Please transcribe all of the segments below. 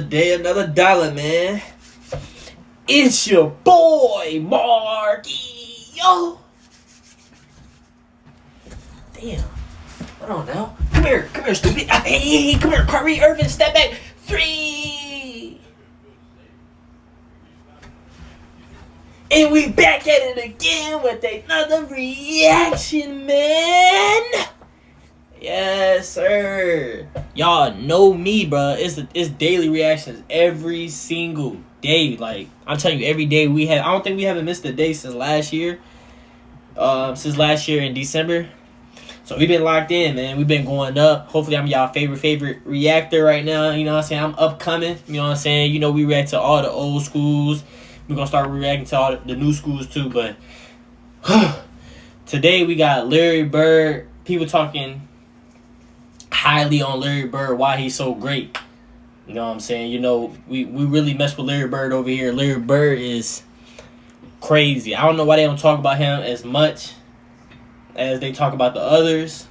day, another dollar, man. It's your boy, Marky. Yo. Damn. Hold on now. Come here, stupid. Hey, come here, Kyrie Irving, step back. 3. And we back at it again with another reaction, man. Yes, sir. Y'all know me, bro. It's daily reactions every single day. Like, I'm telling you, every day I don't think we haven't missed a day since last year. Since last year in December. So we've been locked in, man. We've been going up. Hopefully I'm y'all favorite reactor right now. You know what I'm saying? I'm upcoming. You know what I'm saying? You know, we react to all the old schools. We're going to start reacting to all the new schools too. But today we got Larry Bird. People talking highly on Larry Bird, why he's so great. You know what I'm saying? You know, we really mess with Larry Bird over here. Larry Bird is crazy. I don't know why they don't talk about him as much as they talk about the others.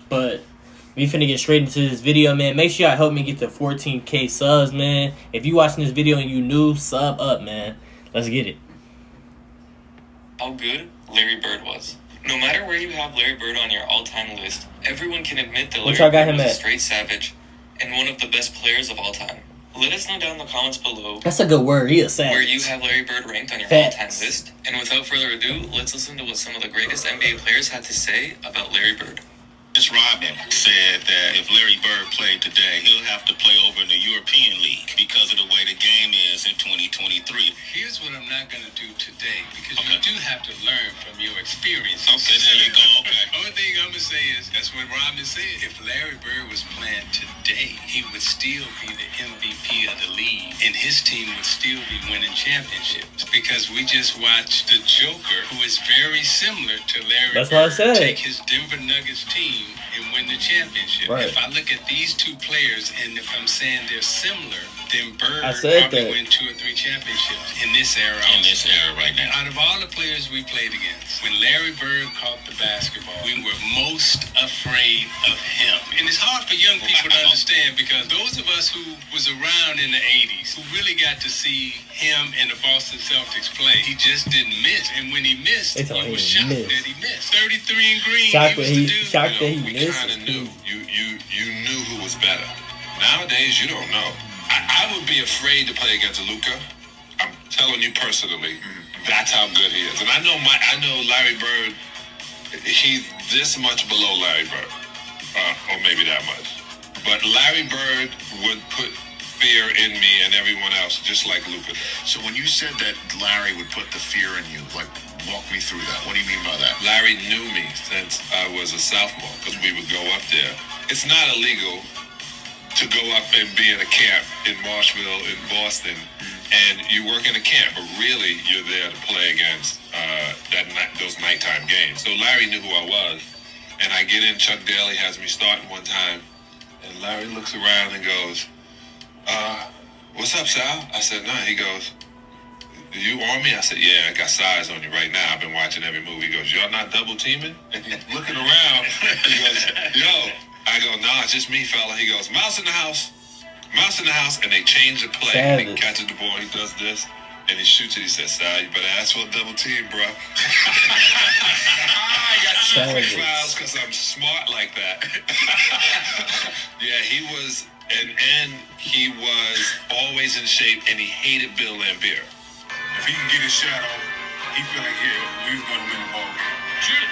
But we finna get straight into this video, man. Make sure y'all help me get to 14K subs, man. If you watching this video and you new, sub up, man. Let's get it. How good Larry Bird was. No matter where you have Larry Bird on your all-time list, everyone can admit that Larry Bird was a straight savage and one of the best players of all time. Let us know down in the comments below. That's a good word. He a savage. Where you have Larry Bird ranked on your all-time list. And without further ado, let's listen to what some of the greatest NBA players had to say about Larry Bird. Dennis Rodman said that if Larry Bird played today, he'll have to play over in the European League because of the way the game is in 2023. Here's what I'm not going to do today, because you do have to learn from your experiences. Okay, there you go. Okay. Only thing I'm going to say is, that's what Rodman said. If Larry Bird was playing today, he would still be the MVP of the league, and his team would still be winning championships, because we just watched the Joker, who is very similar to Larry That's Bird, what I said. take his Denver Nuggets team and win the championship. Right. If I look at these two players, and if I'm saying they're similar, then Bird that. probably win 2 or 3 championships in this era. In this era right now. Out of all the players we played against, when Larry Bird caught the basketball, we were most afraid of him. And it's hard for young people to understand, because those of us who was around in the 80s, who really got to see him and the Boston Celtics play, he just didn't miss. And when he missed, he was shocked that he missed. 33 and green, shocked he was the dude. Shocked that he we missed. kind of knew. You knew who was better. Nowadays, you don't know. I would be afraid to play against Luka. I'm telling you personally, that's how good he is. And I know Larry Bird. He's this much below Larry Bird, or maybe that much. But Larry Bird would put fear in me and everyone else, just like Luka. So when you said that Larry would put the fear in you, like, walk me through that. What do you mean by that? Larry knew me since I was a sophomore, because we would go up there. It's not illegal to go up and be in a camp in Marshville, in Boston, and you work in a camp, but really you're there to play against those nighttime games. So Larry knew who I was, and I get in, Chuck Daly has me starting one time, and Larry looks around and goes, what's up, Sal? I said, nah. He goes, you on me? I said, yeah, I got size on you right now. I've been watching every movie. He goes, y'all not double teaming? And he's looking around. He goes, yo. I go, nah, it's just me, fella. He goes, mouse in the house. Mouse in the house. And they change the play. And he catches the ball. He does this. And he shoots it. He says, Sal, you better ask for a double team, bro. I got 2 free fouls because I'm smart like that. Yeah, he was, and he was always in shape, and he hated Bill Laimbeer. If he can get his shot off, he feel like we was gonna win the ball game.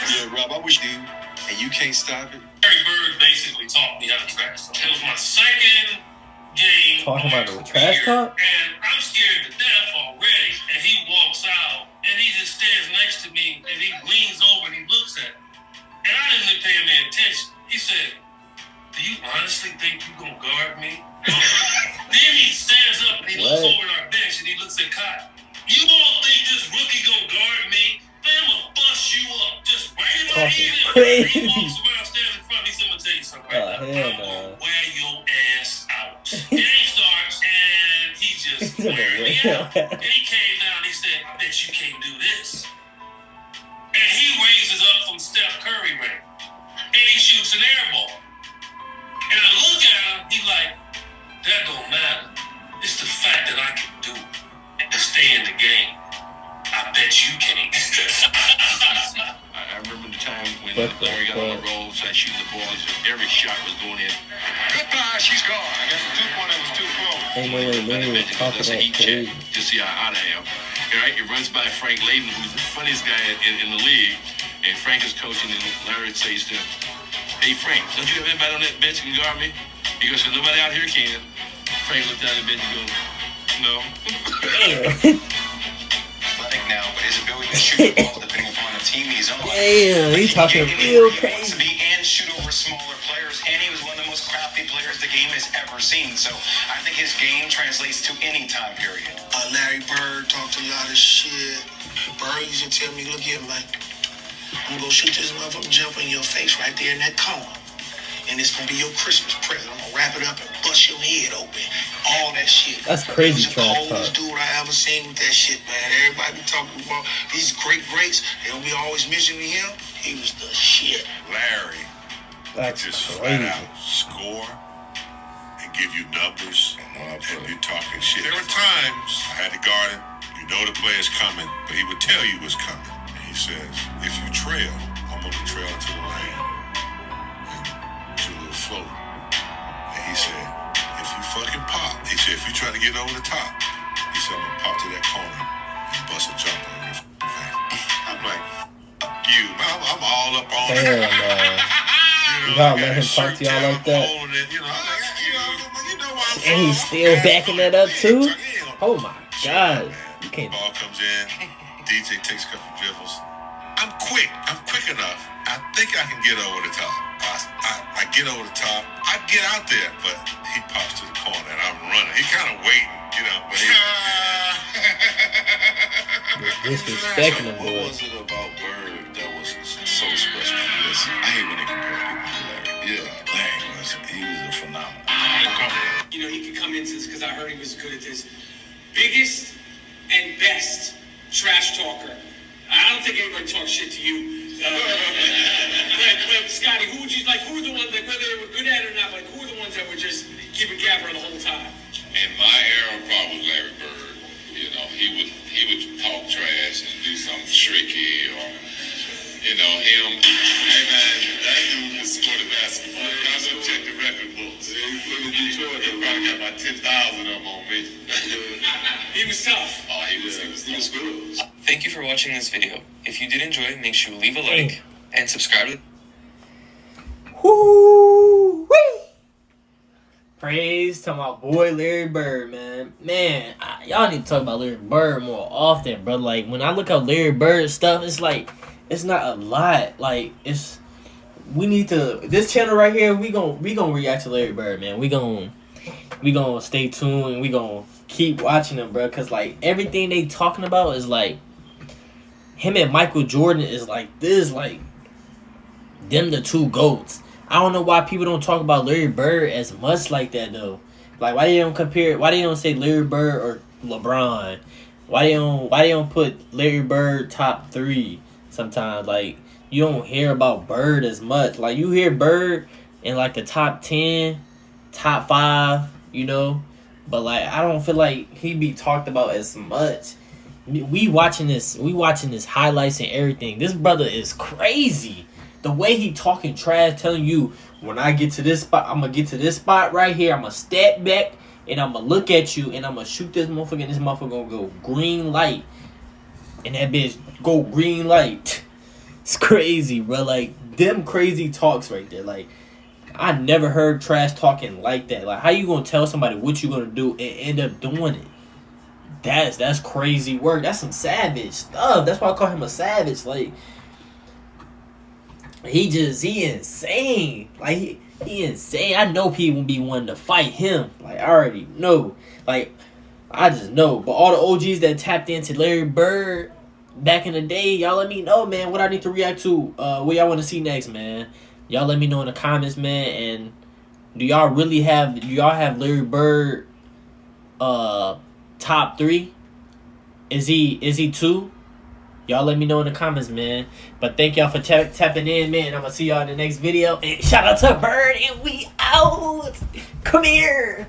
Yeah, Rob, I wish you, and you can't stop it. Larry Bird basically taught me how to trash talk. It was my second game. Talking about the trash talk? And I'm scared to death already. And he walks out, and he just stands next to me, and he leans over and he looks at me. And I didn't really pay him any attention. He said, do you honestly think you gonna guard me? Then he stands up and he looks over at our bench and he looks at Kyle. You all think this rookie gonna guard me? Man, I'm gonna bust you up. Just right in my head. He walks around, stands in front. He said, I'm gonna tell you something right now. I'm gonna wear your ass out. Game starts and he just wearing me out. And he came down and he said, I bet you can't do this. And he raises up from Steph Curry range. And he shoots an air ball. And I look at him, he's like, that don't matter. It's the fact that I can do it and stay in the game. I bet you can't. I remember the time when Larry got on the roll, started shooting the balls, every shot was going in. Goodbye, she's gone. I guess the 2-pointer was too close. Ain't no way Larry was talking that crazy. To see how out I am. All right, it runs by Frank Layden, who's the funniest guy in the league. And Frank is coaching, and Larry says to him, "Hey, Frank, don't you have anybody on that bench who can guard me?" He goes, "Nobody out here can." Frank looked down at the bench and goes, "No." Athletic now, but his ability to shoot the ball depending upon the team he's on. Damn, he's talking real crazy. And shoot over smaller players, and he was one of the most crafty players the game has ever seen. So I think his game translates to any time period. Larry Bird talked a lot of shit. Bird used to tell me, "Look here, man, I'm gonna go shoot this motherfucking jumper in your face right there in that corner. And it's gonna be your Christmas present. I'm gonna wrap it up and bust your head open." All that shit. That's crazy trash talk. He was the coldest talk. dude I ever seen with that shit, man. Everybody be talking about these greats. They'll be always mentioning him. He was the shit. Larry That's just crazy. flat out score and give you numbers and be talking shit. There were times I had to guard him. You know the player's coming, but he would tell you what's coming. And he says, "If you trail, I'm gonna trail to the lane and do a little float." And he said, "If you fucking pop," he said, "if you try to get over the top," he said, "I'm gonna pop to that corner and bust a jumper in your face." I'm like, "Fuck you, man. I'm all up on it." Damn, man. You gotta let him talk to y'all like that. And he's still backing that up too? Oh my God. You can't. Ball comes in, DJ takes a couple dribbles. I'm quick enough. I think I can get over the top. I get over the top. I get out there, but he pops to the corner and I'm running. He kind of waiting, but Disrespecting him, What boy. was it about Bird that was so special? Listen, I hate when they compare people to Larry. Yeah, Larry was a phenomenal. He could come into this because I heard he was good at this. Biggest and best trash talker. I don't think anybody talks shit to you. But Scotty, who would you like? Who are the ones that, whether they were good at it or not, like who are the ones that were just keeping Gabber the whole time? in my era, probably Larry Bird. He would talk trash and do something tricky, or him. Hey man, that dude can score the basketball. I go check the record books. He played in Detroit. They probably got about 10,000 of them on me. He was tough. Oh, he was good. Thank you for watching this video. If you did enjoy, make sure you leave a like and subscribe. Woo-wee. Praise to my boy Larry Bird, man. Man, y'all need to talk about Larry Bird more often, bro. Like, when I look up Larry Bird stuff, it's like, it's not a lot. Like, we need to, this channel right here, we gonna react to Larry Bird, man. We gonna stay tuned and we gonna keep watching him, bro. Cause like, everything they talking about is like, him and Michael Jordan is like, this, like, them the two GOATs. I don't know why people don't talk about Larry Bird as much like that though. Like, why they don't compare? Why they don't say Larry Bird or LeBron? Why they don't put Larry Bird top 3 sometimes? Like, you don't hear about Bird as much. Like, you hear Bird in like the top 10, top 5, but like, I don't feel like he be talked about as much. We watching this highlights and everything. This brother is crazy. The way he talking trash, telling you, when I get to this spot, I'm going to get to this spot right here. I'm going to step back, and I'm going to look at you, and I'm going to shoot this motherfucker, and this motherfucker going to go green light. And that bitch go green light. It's crazy, bro. Like, them crazy talks right there. Like, I never heard trash talking like that. Like, how you going to tell somebody what you going to do and end up doing it? That's crazy work. That's some savage stuff. That's why I call him a savage. Like, he insane. Like, he insane. I know people be wanting to fight him. Like, I already know. Like, I just know. But all the OGs that tapped into Larry Bird back in the day, y'all let me know, man, what I need to react to. What y'all want to see next, man. Y'all let me know in the comments, man. And do y'all have Larry Bird top 3? Is he 2? Y'all let me know in the comments, man. But thank y'all for tapping in, man. I'm going to see y'all in the next video. And shout out to Bird, and we out. Come here.